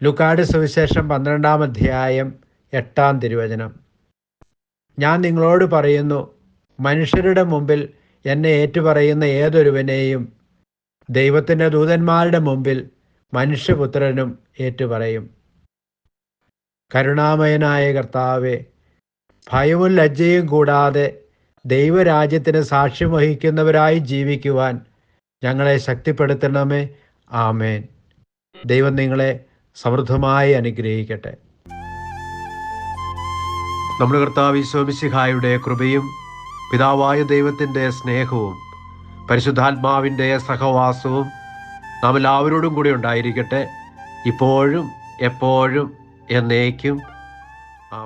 ലൂക്കായുടെ സുവിശേഷം 12-ാം അധ്യായം 8-ാം തിരുവചനം. ഞാൻ നിങ്ങളോട് പറയുന്നു, മനുഷ്യരുടെ മുമ്പിൽ എന്നെ ഏറ്റുപറയുന്ന ഏതൊരുവനെയും ദൈവത്തിൻ്റെ ദൂതന്മാരുടെ മുമ്പിൽ മനുഷ്യപുത്രനും ഏറ്റുപറയും. കരുണാമയനായ കർത്താവേ, ഭയവും ലജ്ജയും കൂടാതെ ദൈവരാജ്യത്തിന് സാക്ഷ്യം വഹിക്കുന്നവരായി ജീവിക്കുവാൻ ഞങ്ങളെ ശക്തിപ്പെടുത്തണമേ. ആമേൻ. ദൈവം നിങ്ങളെ സമൃദ്ധമായി അനുഗ്രഹിക്കട്ടെ. നമ്മുടെ കർത്താവ് ഈശോ മിശിഹായുടെ കൃപയും പിതാവായ ദൈവത്തിൻ്റെ സ്നേഹവും പരിശുദ്ധാത്മാവിൻ്റെ സഹവാസവും നാം എല്ലാവരോടും കൂടി ഉണ്ടായിരിക്കട്ടെ, ഇപ്പോഴും എപ്പോഴും എന്നേക്കും.